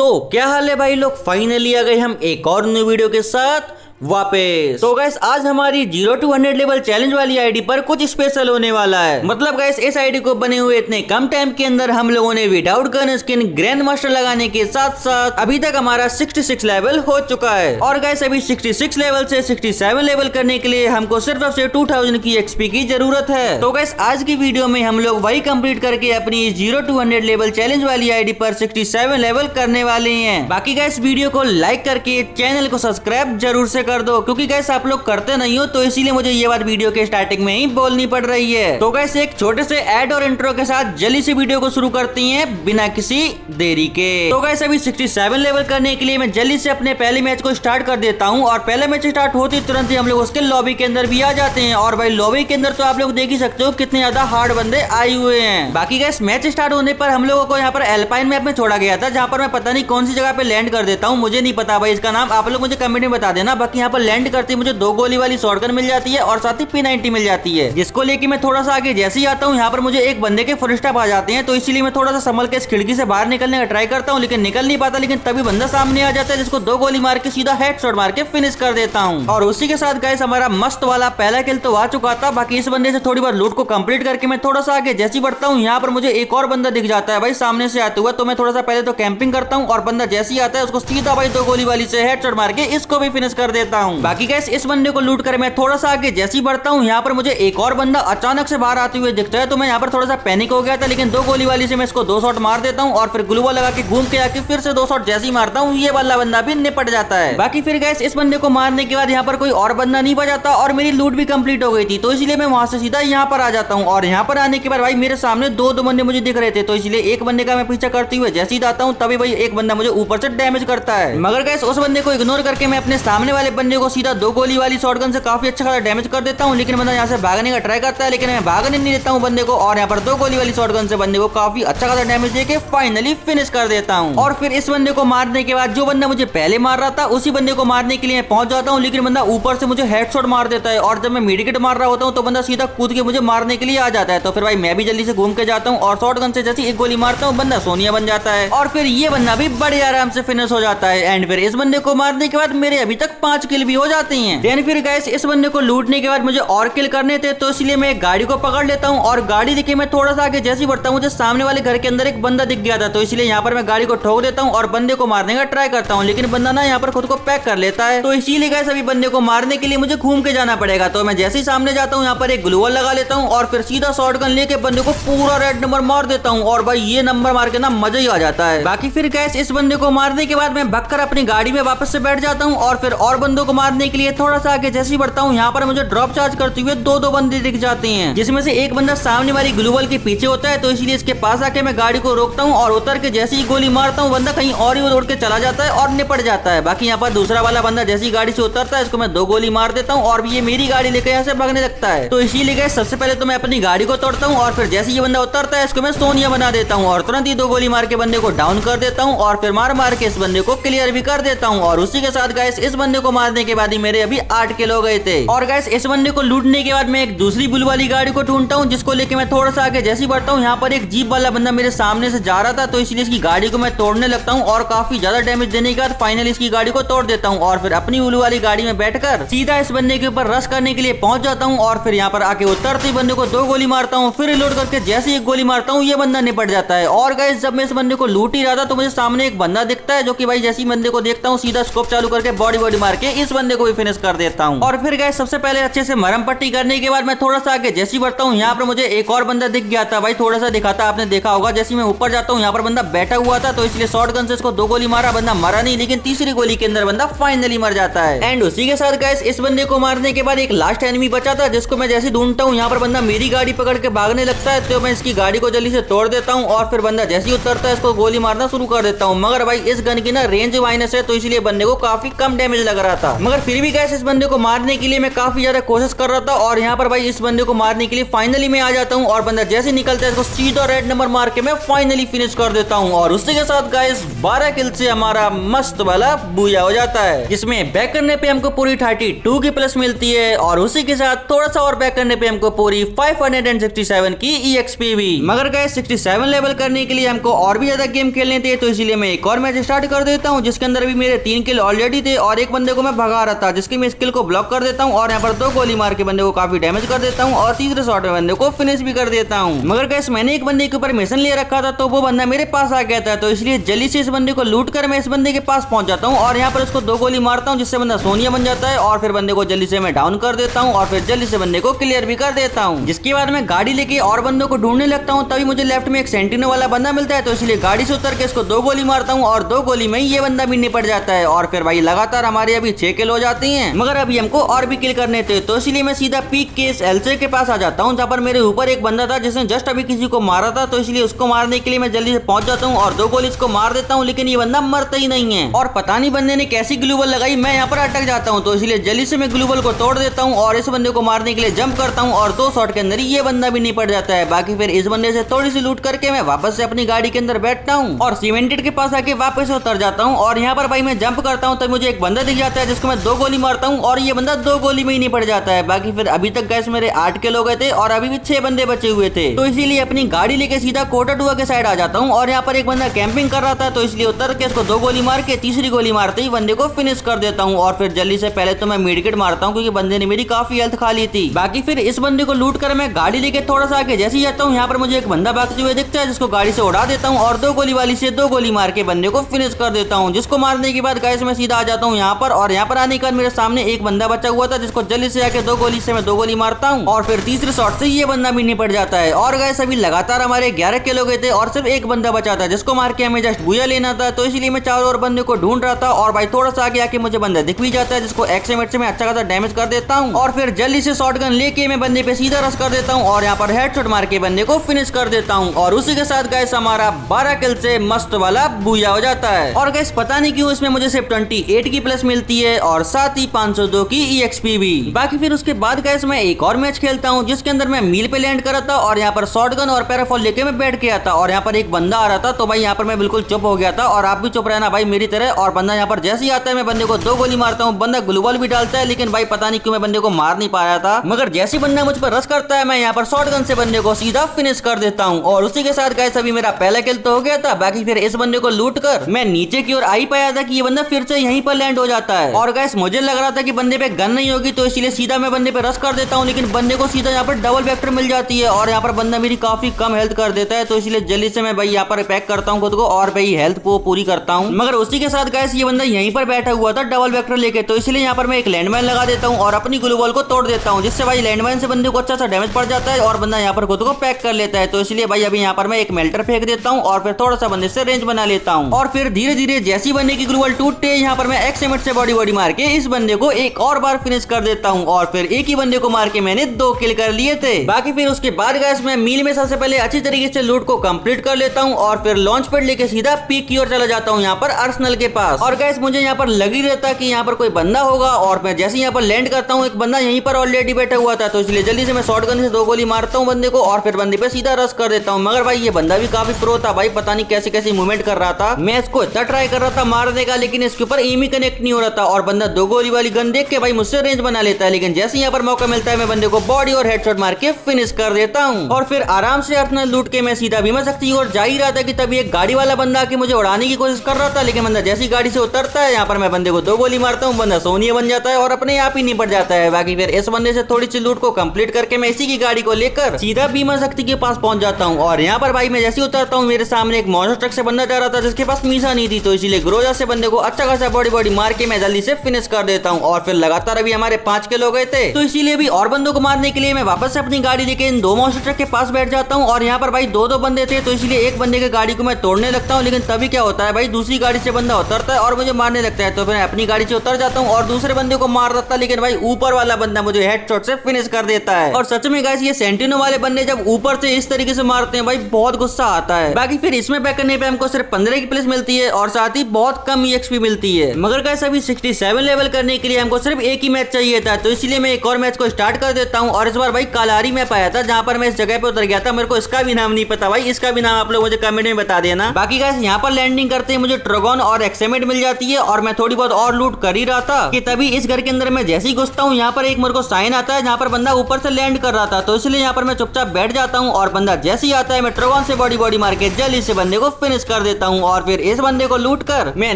तो क्या हाल है भाई लोग, फाइनली आ गए हम एक और न्यू वीडियो के साथ वापस। तो गाइस आज हमारी 0 to 100 लेवल चैलेंज वाली आईडी पर कुछ स्पेशल होने वाला है। मतलब गाइस इस आईडी को बने हुए इतने कम टाइम के अंदर हम लोगों ने without gun skin grand master लगाने के साथ साथ अभी तक हमारा 66 लेवल हो चुका है। और गाइस अभी 66 लेवल से 67 लेवल करने के लिए हमको सिर्फ और सिर्फ 2000 की एक्सपी की जरूरत है। तो गाइस आज की वीडियो में हम लोग वही कंप्लीट करके अपनी 0 to 100 लेवल चैलेंज वाली आईडी पर 67 लेवल करने वाले हैं। बाकी गाइस वीडियो को लाइक करके चैनल को सब्सक्राइब जरूर से कर दो, क्योंकि गाइस आप लोग करते नहीं हो तो इसीलिए मुझे ये बात वीडियो के स्टार्टिंग में ही बोलनी पड़ रही है। तो गाइस एक छोटे से ऐड और इंट्रो के साथ जल्दी से वीडियो को शुरू करती हैं बिना किसी देरी के। तो गाइस अभी 67 लेवल करने के लिए मैं जल्दी से अपने पहले मैच को स्टार्ट कर देता हूं। और पहले मैच स्टार्ट होते तुरंत ही हम लोग उसके लॉबी के अंदर भी आ जाते हैं। और भाई लॉबी के अंदर तो आप लोग देख ही सकते हो कितने ज्यादा हार्ड बंदे आए हुए हैं। बाकी गाइस मैच स्टार्ट होने पर हम लोगों को यहाँ पर एल्पाइन मैप में छोड़ा गया था, जहाँ पर मैं पता नहीं कौन सी जगह पे लैंड कर देता हूँ, मुझे नहीं पता भाई इसका नाम, आप लोग मुझे कमेंट में बता देना। बाकी यहाँ पर लैंड करते मुझे 2 गोली वाली शॉटगन मिल जाती है और साथ ही P90 मिल जाती है, जिसको लेके मैं थोड़ा सा आगे जैसे ही आता हूँ यहाँ पर मुझे एक बंदे के फुल स्टॉप आ जाते हैं। तो इसीलिए मैं थोड़ा सा संभल के इस खिड़की से बाहर निकलने का ट्राई करता हूँ, लेकिन निकल नहीं पाता। लेकिन तभी बंदा सामने आ जाता है, जिसको 2 गोली मार के सीधा हेडशॉट मार के फिनिश कर देता हूँ। और उसी के साथ गाइस हमारा मस्त वाला पहला किल तो आ चुका था। बाकी इस बंदे से थोड़ी बार लूट को कंप्लीट करके मैं थोड़ा सा आगे जैसे ही बढ़ता हूँ, यहाँ पर मुझे एक और बंदा दिख जाता है भाई सामने से आते हुए। तो मैं थोड़ा सा पहले तो कैंपिंग करता हूँ और बंदा जैसे ही आता है उसको सीधा भाई 2 गोली वाली से हेडशॉट मार के इसको भी फिनिश कर देता हूँ। बाकी गाइस इस बंदे को लूट कर मैं थोड़ा सा आगे जैसे ही बढ़ता हूँ, यहाँ पर मुझे एक और बंदा अचानक से बाहर आते हुए दिखता है। तो मैं यहाँ पर थोड़ा सा पैनिक हो गया था, लेकिन 2 गोली वाली से मैं इसको 2 शॉट मार देता हूँ और फिर ग्लू वॉल लगा के घूम के आके फिर से 2 शॉट जैसे ही मारता हूँ, ये वाला बंदा भी निपट जाता है। बाकी फिर गाइस इस बंदे को मारने के बाद यहाँ पर कोई और बंदा नहीं बजाता और मेरी लूट भी कंप्लीट हो गई थी। तो इसलिए मैं वहां से सीधा यहाँ पर आ जाता हूँ। और यहाँ पर आने के बाद भाई मेरे सामने 2 बंदे मुझे दिख रहे थे, तो इसलिए एक बंदे का मैं पीछा करते हुए जैसे ही आता हूँ, तभी भाई एक बंदा मुझे ऊपर से डैमेज करता है। मगर गाइस उस बंदे को इग्नोर करके मैं अपने सामने वाले बंदे को सीधा 2 गोली वाली शॉटगन से काफी अच्छा खासा डैमेज कर देता हूँ। लेकिन बंदा यहाँ से भागने का ट्राई करता है, लेकिन मैं भागने नहीं देता हूँ बंदे को। और यहाँ पर 2 गोली वाली शॉटगन से बंदे को काफी अच्छा खासा डैमेज देके फाइनली फिनिश कर देता हूँ। और फिर इस बंदे को मारने के बाद जो बंदा मुझे पहले मार रहा था उसी बंदे को मारने के लिए मैं पहुंच जाता हूँ, लेकिन बंदा ऊपर से मुझे हेडशॉट मार देता है। और जब मैं मेडिकेट मार रहा होता हूँ तो बंदा सीधा कूद के मुझे मारने के लिए आ जाता है। तो फिर भाई मैं भी जल्दी से घूम के जाता हूँ और शॉटगन से जैसे एक गोली मारता हूँ, बंदा सोनिया बन जाता है। और फिर ये बंदा भी बड़े आराम से फिनिश हो जाता है। एंड फिर इस बंदे को मारने के बाद मेरे अभी तक 5 किल भी हो जाते हैं। देन फिर गाइस इस बंदे को लूटने के बाद मुझे और किल करने थे, तो इसलिए मैं गाड़ी को पकड़ लेता हूँ। और गाड़ी दिखे मैं थोड़ा सा आगे जैसे ही बढ़ता हूँ, मुझे सामने वाले घर के अंदर एक बंदा दिख गया था। तो इसलिए यहाँ पर मैं गाड़ी को ठोक देता हूँ और बंदे को मारने का ट्राई करता हूँ, लेकिन बंदा ना यहाँ पर खुद को पैक कर लेता है। तो इसीलिए गाइस अभी बंदे को मारने के लिए मुझे घूम के जाना पड़ेगा। तो मैं जैसे ही सामने जाता हूँ यहाँ पर एक ग्लू वॉल लगा लेता हूँ और फिर सीधा शॉटगन लेके बंदे को पूरा रेड नंबर मार देता हूँ। और भाई ये नंबर मार के ना मजा ही आ जाता है। बाकी फिर गाइस इस बंदे को मारने के बाद मैं भगकर अपनी गाड़ी में वापस से बैठ जाता हूँ और फिर और बंदों को मारने के लिए थोड़ा सा आगे जैसे ही बढ़ता हूँ, यहाँ पर मुझे ड्रॉप चार्ज करते हुए 2 बंदे दिख जाते हैं, जिसमें से एक बंदा सामने वाली ग्लू वॉल के पीछे होता है। तो इसलिए इसके पास आके मैं गाड़ी को रोकता हूँ और उतर के जैसे ही गोली मारता हूँ, बंदा कहीं और ही उड़ के चला जाता है और निपट जाता है। बाकी यहाँ पर दूसरा वाला बंदा जैसी गाड़ी से उतरता है, इसको मैं 2 गोली मार देता हूँ और ये मेरी गाड़ी लेकर यहाँ से भागने लगता है। तो इसीलिए गाइस सबसे पहले तो मैं अपनी गाड़ी को तोड़ता हूँ और फिर जैसे ये बंदा उतरता है इसको मैं सोनिया बना देता हूँ और तुरंत ही 2 गोली मार के बंदे को डाउन कर देता हूँ और फिर मार के इस बंदे को क्लियर भी कर देता हूँ। और उसी के साथ गाइस इस बंदे को मारने के बाद ही मेरे अभी 8 किल हो गए थे। और गाइस इस बंदे को लूटने के बाद मैं एक दूसरी बुल वाली गाड़ी को ढूंढता हूँ, जिसको लेके मैं थोड़ा सा आगे जैसे ही बढ़ता हूँ, यहाँ पर एक जीप वाला बंदा मेरे सामने से जा रहा था। तो इसलिए इसकी गाड़ी को मैं तोड़ने लगता हूँ और काफी ज्यादा डैमेज देने के बाद फाइनली इसकी गाड़ी को तोड़ देता हूँ और फिर अपनी बुल वाली गाड़ी में बैठकर सीधा इस बंदे के ऊपर रश करने के लिए पहुंच जाता हूँ। और फिर यहाँ पर आके उतरते ही बंदे को 2 गोली मारता हूँ, फिर रिलोड करके जैसे ही 1 गोली मारता हूँ ये बंदा निपट जाता है। और गाइस जब मैं इस बंदे को लूट ही रहा था तो मुझे सामने एक बंदा दिखता है, जो कि भाई जैसे ही बंदे को देखता हूँ सीधा स्कोप चालू करके बॉडी मार के इस बंदे को भी फिनिश कर देता हूँ। और फिर गाइस सबसे पहले अच्छे से मरम पट्टी करने के बाद मैं थोड़ा सा आगे जैसे ही बढ़ता हूँ, यहाँ पर मुझे एक और बंदा दिख गया था भाई, थोड़ा सा दिखा था, आपने देखा होगा। जैसे मैं ऊपर जाता हूँ यहाँ पर बंदा बैठा हुआ था, तो इसलिए शॉटगन से इसको 2 गोली मारा, बंदा मरा नहीं, लेकिन तीसरी गोली के अंदर बंदा फाइनली मर जाता है। एंड उसी के साथ गाइस इस बंदे को मारने के बाद एक लास्ट एनिमी बचा था, जिसको मैं जैसे ढूंढता हूँ यहाँ पर बंदा मेरी गाड़ी पकड़ के भागने लगता है। तो मैं इसकी गाड़ी को जल्दी से तोड़ देता हूँ और फिर बंदा जैसे ही उतरता है इसको गोली मारना शुरू कर देता हूँ। मगर भाई इस गन की ना रेंज माइनस है, तो इसलिए बंदे को काफी कम डैमेज लग रहा रहा था। मगर फिर भी गैस इस बंदे को मारने के लिए मैं काफी ज्यादा कोशिश कर रहा था और यहाँ पर भाई इस बंदे को मारने के लिए फाइनली मैं आ जाता हूँ और बंदा जैसे निकलता है इसको सीधा रेड नंबर मार के मैं फाइनली फिनिश कर देता हूँ। और उसी के साथ गाइस 12 किल से हमारा मस्त वाला बूया हो जाता है, जिसमें बैक करने पे हमको पूरी 32 की प्लस मिलती है और उसी के साथ थोड़ा सा और बैक करने पे हमको पूरी 567 की EXP भी। मगर गाइस 67 लेवल करने के लिए हमको और भी ज्यादा गेम खेलने थे, तो इसीलिए मैं एक और मैच स्टार्ट कर देता हूँ जिसके अंदर भी मेरे 3 किल ऑलरेडी थे और एक बंदे को मैं भगा रहा था, जिसकी मैं स्किल को ब्लॉक कर देता हूँ और यहाँ पर 2 गोली मार के बंदे को काफी डैमेज कर देता हूँ और तीसरे शॉट में बंदे को फिनिश भी कर देता हूँ। मगर गाइस मैंने एक बंदे के ऊपर मिशन ले रखा था तो वो बंदा मेरे पास आ गया था, तो इसलिए जल्दी से इस बंदे को लूट कर मैं इस बंदे के पास पहुंच जाता हूँ और यहाँ पर उसको 2 गोली मारता हूँ जिससे बंदा सोनिया बन जाता है और फिर बंदे को जल्दी से मैं डाउन कर देता हूँ और फिर जल्दी से बंदे को क्लियर भी कर देता हूँ। जिसके बाद मैं गाड़ी लेके और बंदों को ढूंढने लगता हूँ, तभी मुझे लेफ्ट में एक सेंटिनो वाला बंदा मिलता है, तो इसलिए गाड़ी से उतर के इसको 2 गोली मारता हूँ और 2 गोली में ये बंदा भी निपट जाता है और फिर भाई लगातार हमारे अभी 6 किल हो जाती हैं। मगर अभी हमको और भी किल करने थे, तो इसलिए मैं सीधा पीक के इस एलसे के पास आ जाता हूँ जहाँ पर मेरे ऊपर एक बंदा था जिसने जस्ट अभी किसी को मारा था, तो इसलिए उसको मारने के लिए मैं जल्दी से पहुंच जाता हूँ और 2 गोली इसको मार देता हूँ, लेकिन ये बंदा मरता ही नहीं है और पता नहीं बंदे ने कैसी ग्लूबल लगाई, मैं यहाँ पर अटक जाता हूँ, तो इसलिए जल्दी से मैं ग्लूबल को तोड़ देता हूँ और इस बंदे को मारने के लिए जंप करता हूँ और 2 शॉट के अंदर ही ये बंदा भी निपट जाता है। बाकी फिर इस बंदे से थोड़ी सी लूट करके मैं वापस से अपनी गाड़ी के अंदर बैठता हूँ और सीमेंटेड के पास आके वापस उतर जाता हूँ और यहाँ पर भाई मैं जंप करता हूँ, तब मुझे एक बंदा दिख जाता है जिसको मैं 2 गोली मारता हूँ और ये बंदा 2 गोली में ही निपट जाता है। बाकी फिर अभी तक गैस मेरे 8 किल हो गए थे और अभी भी 6 बंदे बचे हुए थे, तो इसीलिए अपनी गाड़ी लेके सीधा कोटाटुआ के साइड आ जाता हूँ और यहाँ पर एक बंदा कैंपिंग कर रहा था, तो इसलिए उतर के इसको 2 गोली मार के तीसरी गोली मारते ही बंदे को फिनिश कर देता हूँ और फिर जल्दी से पहले तो मैं मेडिकेट मारता हूँ क्योंकि बंदे ने मेरी काफी हेल्थ खा ली थी। बाकी फिर इस बंदे को लूट कर मैं गाड़ी लेके थोड़ा सा आगे जैसे ही जाता हूँ, यहाँ पर मुझे एक बंदा भागते हुए दिखता है जिसको गाड़ी से उड़ा देता हूँ और 2 गोली वाली से 2 गोली मार के बंदे को फिनिश कर देता हूँ। जिसको मारने के बाद गाइस मैं सीधा आ जाता हूँ यहाँ पर और यहाँ पर आने के बाद मेरे सामने एक बंदा बचा हुआ था जिसको जल्दी से आके 2 गोली से मैं 2 गोली मारता हूँ और फिर तीसरे शॉट से ये बंदा भी निपट जाता है। और गाइस अभी लगातार हमारे 11 किल हो गए थे और सिर्फ एक बंदा बचा था जिसको मार के हमें जस्ट बूया लेना था, तो इसलिए मैं चारों ओर बंदे को ढूंढ रहा था और भाई थोड़ा सा आगे आके मुझे बंदा दिख भी जाता है जिसको एक्सएमएट से मैं अच्छा खासा डैमेज कर देता हूँ और फिर जल्दी से शॉटगन लेके मैं बंदे पे सीधा रश कर देता हूँ और यहाँ पर हेडशॉट मार के बंदे को फिनिश कर देता हूँ और उसी के साथ गाइस हमारा 12 किल से मस्त वाला बूया हो जाता है। और गाइस पता नहीं क्यों इसमें मुझे सिर्फ 28 की प्लस मिलती है और साथ ही 502 की EXP भी। बाकी फिर उसके बाद गाइस मैं एक और मैच खेलता हूँ जिसके अंदर मैं मील पे लैंड करा था और यहाँ पर शॉटगन और पैराफॉल लेके मैं बैठ गया था और यहाँ पर एक बंदा आ रहा था, तो भाई यहाँ पर मैं बिल्कुल चुप हो गया था और आप भी चुप रहना भाई मेरी तरह। और बंदा यहाँ पर जैसे ही आता है मैं बंदे को 2 गोली मारता हूँ, बंदा ग्लूबल भी डालता है, लेकिन भाई पता नहीं क्यों मैं बंदे को मार नहीं पाया था। मगर जैसे बंदा मुझ पर रश करता है मैं यहाँ पर शॉटगन से बंदे को सीधा फिनिश कर देता हूँ और उसी के साथ गाइस अभी मेरा पहला किल तो हो गया था। बाकी फिर इस बंदे को लूट कर मैं नीचे की ओर आ ही पाया था कि ये बंदा फिर से यहीं पर लैंड हो जाता है और गाइस मुझे लग रहा था कि बंदे पे गन नहीं होगी, तो इसलिए सीधा मैं बंदे पे रश कर देता हूँ, लेकिन बंदे को सीधा यहाँ पर डबल वेक्टर मिल जाती है और यहाँ पर बंदा मेरी काफी कम हेल्थ कर देता है, तो इसलिए जल्दी से मैं भाई यहाँ पर पैक करता हूँ खुद को और भाई हेल्थ को पूरी करता हूँ। मगर उसी के साथ गाइस ये बंदा यहीं पर बैठा हुआ था डबल वेक्टर लेके, तो इसलिए यहाँ पर मैं एक लैंडमाइन लगा देता हूँ और अपनी ग्लू वॉल को तोड़ देता हूँ, जिससे भाई लैंडमाइन से बंदे को अच्छा सा डैमेज पड़ जाता है और बंदा यहाँ पर खुद को पैक कर लेता है। तो इसलिए भाई अभी यहाँ पर मैं एक मेल्टर फेंक देता हूँ और फिर थोड़ा सा बंदे से रेंज बना लेता हूँ और फिर धीरे धीरे जैसी बंदे की ग्लू वॉल टूटते है यहाँ पर मैं एक्सएमएट से बॉडी मार के इस बंदे को एक और बार फिनिश कर देता हूँ और फिर एक ही बंदे को मार के मैंने 2 किल कर लिए थे। बाकी फिर उसके बाद गाइस मैं मील में सबसे पहले अच्छी तरीके से लूट को कंप्लीट कर लेता हूँ और फिर लॉन्च पैड लेके सीधा पीक की ओर चला जाता हूँ यहाँ पर अर्सेनल के पास। और गाइस मुझे यहाँ पर लग ही रहता कि यहाँ पर कोई बंदा होगा और मैं जैसे यहाँ पर लैंड करता हूँ एक बंदा यहीं पर ऑलरेडी बैठा हुआ था, तो इसलिए जल्दी से मैं शॉटगन से 2 गोली मारता हूँ बंदे को और फिर बंदे पे सीधा रश कर देता हूँ। मगर भाई ये बंदा भी काफी प्रो था भाई, पता नहीं कैसी कैसी मूवमेंट कर रहा था, मैं इसको इतना ट्राई कर रहा था मारने का लेकिन इसके ऊपर एम ही कनेक्ट नहीं हो रहा था और बंदा 2 गोली वाली गन देख के भाई मुझसे रेंज बना लेता है, लेकिन जैसे यहाँ पर मौका मिलता है मैं बंदे को बॉडी और हेडशॉट मार के फिनिश कर देता हूँ और फिर आराम से अर्सेनल लूट के मैं सीधा भीमा शक्ति और जा ही रहा था कि तभी एक गाड़ी वाला बंदा आके मुझे उड़ाने की कोशिश कर रहा था, लेकिन बंदा जैसी गाड़ी से उतरता है यहाँ पर मैं बंदे को 2 गोली मारता हूँ, बंदा सोनिया बन जाता है और अपने आप ही निपट जाता है। बाकी फिर इस बंदे से थोड़ी सी लूट को कंप्लीट करके मैं इसी की गाड़ी को लेकर सीधा भीमा शक्ति के पास पहुंच जाता हूँ और यहाँ पर भाई मैं जैसे उतरता हूँ मेरे सामने एक मॉन्स्टर ट्रक से बंदा जा रहा था जिसके पास मीसा नहीं थी, तो इसीलिए ग्रोजा से बंदे को अच्छा खासा बॉडी मार के मैं जल्दी से फिनिश कर देता हूँ और फिर लगातार अभी हमारे 5 किल हो गए थे, तो इसीलिए भी और बंदों को मारने के लिए मैं वापस से अपनी गाड़ी लेके इन 2 मॉन्स्टर ट्रक के पास बैठ जाता हूँ और यहाँ पर भाई 2 बंदे थे, तो इसलिए एक बंदे की गाड़ी को मैं तोड़ने लगता हूँ, लेकिन तभी क्या होता है भाई दूसरी गाड़ी से बंदा उतरता है और मुझे मारने लगता है, तो फिर अपनी गाड़ी से उतर जाता हूँ और दूसरे बंदे को मार देता, लेकिन भाई ऊपर वाला बंदा मुझे हेडशॉट से फिनिश कर देता है। और सच में गाइस ये सेंटिनो वाले बंदे जब ऊपर से इस तरीके से मारते हैं भाई बहुत गुस्सा आता है। बाकी फिर इसमें बैक करने पे हमको सिर्फ 15 की प्लेस मिलती है और साथ ही बहुत कम EXP मिलती है। मगर गाइस अभी 67 लेवल करने के लिए हमको सिर्फ एक ही मैच चाहिए था, तो इसलिए मैं एक और मैच को स्टार्ट कर देता हूँ। और इस बार भाई कालारी मैप आया था जहाँ पर मैं इस जगह पे उतर गया था। मेरे को इसका भी नाम नहीं पता भाई, इसका भी नाम आप लोग मुझे कमेंट में बता देना। बाकी गाइस यहाँ पर लैंडिंग करते ही मुझे ट्रगोन और एक्समेट मिल जाती है और मैं थोड़ी बहुत और लूट कर ही रहा था कि तभी इस घर के अंदर मैं जैसे ही घुसता हूँ यहाँ पर एक मेरे को साइन आता है जहाँ पर बंदा ऊपर से लैंड कर रहा था, तो इसलिए यहाँ पर मैं चुपचाप बैठ जाता हूँ और बंदा जैसे ही आता है मैं ट्रगोन से बॉडी मार के जल्दी से बंदे को फिनिश कर देता हूँ। और फिर इस बंदे को लूट कर मैं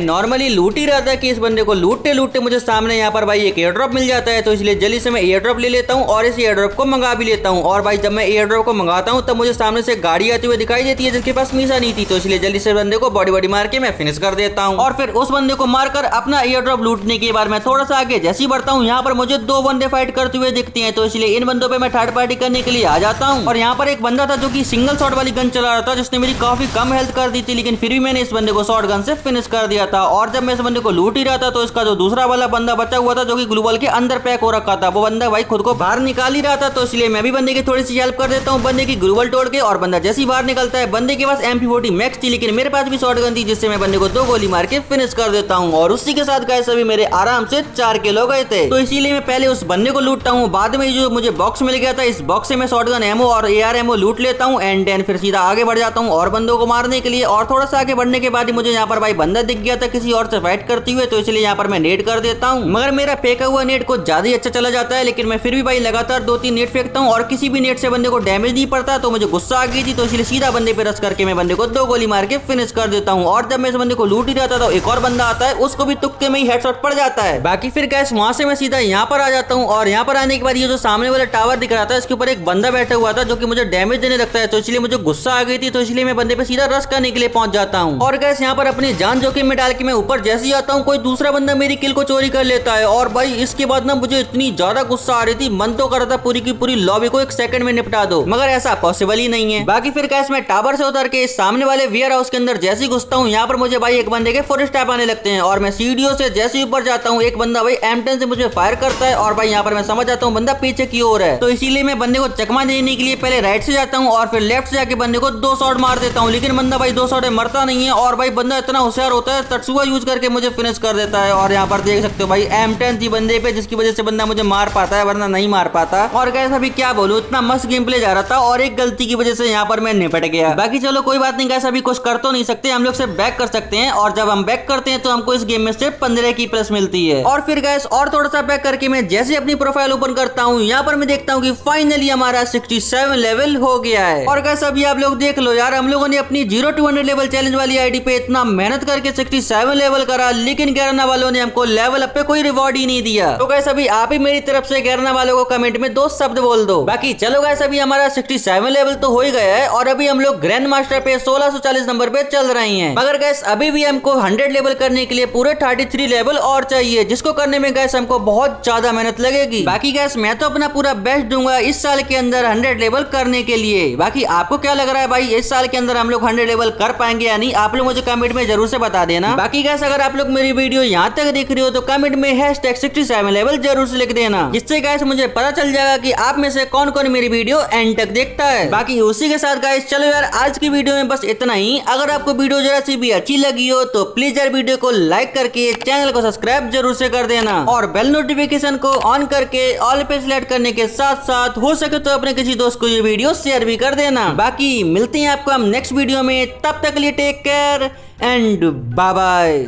नॉर्मली लूट ही रहा था कि इस बंदे को लूटते लूटते मुझे सामने यहाँ पर भाई एक एयर ड्रॉप मिल जाता है, तो इसलिए जल्दी से मैं एयर ड्रॉप ले लेता हूँ और इस एयर ड्रॉप को मंगा भी लेता हूँ। और भाई जब मैं एयर ड्रॉप को मंगाता हूँ तब मुझे सामने से गाड़ी आती हुई दिखाई देती है जिसके पास मीसा नहीं थी, तो इसलिए जल्दी से बंदे को बॉडी मार के मैं फिनिश कर देता हूँ। और फिर उस बंदे को मारकर अपना एयर ड्रॉप लूटने के बाद मैं थोड़ा सा आगे जैसे ही बढ़ता हूँ यहाँ पर मुझे दो बंदे फाइट करते हुए दिखते हैं, तो इसलिए इन बंदों पे मैं थर्ड पार्टी करने के लिए आ जाता हूँ। और यहाँ पर एक बंदा था जो कि सिंगल शॉट वाली गन चला रहा था जिसने मेरी काफी कम हेल्थ कर दी थी, लेकिन फिर भी मैंने इस बंदे को शॉर्ट गन से फिनिश कर दिया था। और जब मैं इस बंदे को लूट ही रहा था तो इसका जो दूसरा वाला बंदा बचा हुआ था जो कि ग्लू बॉल के अंदर पैक हो रखा था, वो बंदा भाई खुद को बाहर निकाल ही रहा था, तो इसलिए मैं भी बंदे की थोड़ी सी हेल्प कर देता हूँ बंदे की ग्लू बॉल तोड़ के। और बंदा जैसे ही बाहर निकलता है बंदे के पास MP40 मैक्स थी, लेकिन मेरे पास भी शॉर्ट गन थी जिससे मैं बंदे को 2 गोली मार के फिनिश कर देता हूँ। और उसी के साथ गाइस अभी मेरे आराम से 4 किल हो गए थे, तो इसीलिए मैं पहले उस बंदे को लूटता हूँ, बाद में जो मुझे बॉक्स मिल गया था इस बॉक्स से मैं शॉर्ट गन एमओ और AR एमओ लूट लेता हूँ एंड देन फिर सीधा आगे बढ़ जाता हूँ और बंदों को मारने के लिए। और थोड़ा सा आगे बढ़ने के बाद ही मुझे यहाँ पर भाई बंदा दिख गया था किसी और से फाइट करते हुए, तो इसलिए यहाँ पर मैं नेट कर देता हूँ, मगर मेरा फेंका हुआ नेट को ज्यादा ही अच्छा चला जाता है, लेकिन मैं फिर भी भाई लगातार 2-3 नेट फेंकता हूँ और किसी भी नेट से बंदे को डैमेज नहीं पड़ता, तो मुझे गुस्सा आ गई थी, तो इसलिए सीधा बंदे पे रश करके मैं बंदे को 2 गोली मार के फिनिश कर देता हूँ। और जब मैं इस बंदे को लूट ही रहता तो एक और बंदा आता है, उसको भी तुक्के में ही हेडशॉट पड़ जाता है। बाकी फिर गैस वहां से मैं सीधा यहाँ पर आ जाता हूँ और यहाँ पर आने के बाद ये जो सामने वाला टावर दिख रहा था इसके ऊपर एक बंदा बैठा हुआ था जो कि मुझे डैमेज देने लगता है, तो इसलिए मुझे गुस्सा आ गई थी, तो इसलिए मैं बंदे पे सीधा रश करने के लिए पहुंच जाता हूँ। और गैस यहाँ पर अपनी जान जोखिम में डाल के मैं ऊपर जैसे ही आता हूँ कोई दूसरा बंदा मेरी किल को चोरी कर लेता है। और भाई इसके बाद ना मुझे इतनी ज्यादा गुस्सा आ रही थी, मन तो कर रहा था पूरी की पूरी लॉबी को 1 सेकंड में निपटा दो, मगर ऐसा पॉसिबल ही नहीं है। बाकी फिर गैस मैं टावर से उतर के सामने वाले वेयर हाउस के अंदर जैसे ही घुसता हूँ यहाँ पर मुझे भाई एक बंदे के 4 स्टैप आने लगते हैं और मैं सीढ़ियों से जैसे ही ऊपर जाता हूँ एक बंदा भाई M10 से मुझे फायर करता है और भाई यहाँ पर मैं समझ जाता हूँ बंदा पीछे की ओर है, तो इसीलिए मैं बंदे को चकमा देने के लिए पहले राइट से जाता हूँ और फिर लेफ्ट से जाके बंदे को 2 शॉट मार देता हूँ, लेकिन बंदा भाई 2 शॉट में मरता नहीं है और भाई बंदा इतना होशियार होता है तत्सुआ यूज करके मुझे फिनिश कर देता है। और यहाँ पर देख सकते हो भाई M10 थी बंदे पे जिसकी वजह से बंदा मुझे मार पाता है वरना नहीं मार पाता। और गैस अभी क्या बोलूं, इतना मस्त गेम प्ले जा रहा था और एक गलती की वजह से यहाँ पर मैं निपट गया। बाकी चलो कोई बात नहीं गैस, अभी कुछ कर तो नहीं सकते, हम लोग सिर्फ बैक कर सकते हैं और जब हम बैक करते हैं तो हमको इस गेम में सिर्फ 15 की प्लस मिलती है। और फिर गैस और थोड़ा सा बैक करके मैं जैसे अपनी प्रोफाइल ओपन करता हूँ यहाँ पर मैं देखता हूँ कि फाइनली हमारा 67 लेवल हो गया है। और गैस अभी आप लोग देख लो यार, हम लोगों ने अपनी 0 to 100 लेवल चैलेंज वाली आईडी पे इतना मेहनत करके 67 लेवल करा, लेकिन गैरना वालों ने हमको लेवल अप पे कोई रिवॉर्ड ही नहीं दिया। तो गैस अभी आप ही मेरी तरफ से गैरना वालों को कमेंट में 2 शब्द बोल दो। बाकी चलो गैस अभी हमारा 67 लेवल तो हो ही गया है और अभी हम लोग ग्रैंड मास्टर पे 1640 नंबर पे चल रहे हैं, मगर गैस अभी भी हमको 100 लेवल करने के लिए पूरे 33 लेवल और चाहिए, जिसको करने में गैस हमको बहुत ज्यादा मेहनत लगेगी। बाकी गैस मैं तो अपना पूरा बेस्ट दूंगा इस साल के अंदर 100 लेवल करने के लिए। बाकी आपको क्या लग रहा है भाई, इस साल के अंदर हम लोग 100 लेवल कर पाएंगे या नहीं, आप लोग मुझे कमेंट में जरूर से बता देना। बाकी गैस अगर आप लोग मेरी वीडियो यहाँ तक देख रहे हो तो कमेंट में #67 लेवल जरूर से लिख देना, जिससे गैस मुझे पता चल जाएगा कि आप में से कौन कौन मेरी वीडियो एंड तक देखता है। बाकी उसी के साथ गैस चलो यार आज की वीडियो में बस इतना ही। अगर आपको वीडियो जरा सी भी अच्छी लगी हो तो प्लीज यार वीडियो को लाइक करके चैनल को सब्सक्राइब जरूर से कर देना और बेल नोटिफिकेशन को ऑन करके ऑल पे सिलेक्ट करने के साथ साथ हो सके तो अपने किसी दोस्त को ये वीडियो शेयर भी कर देना। बाकी मिलते हैं आपको हम नेक्स्ट वीडियो में, तब तक के लिए take care and bye bye.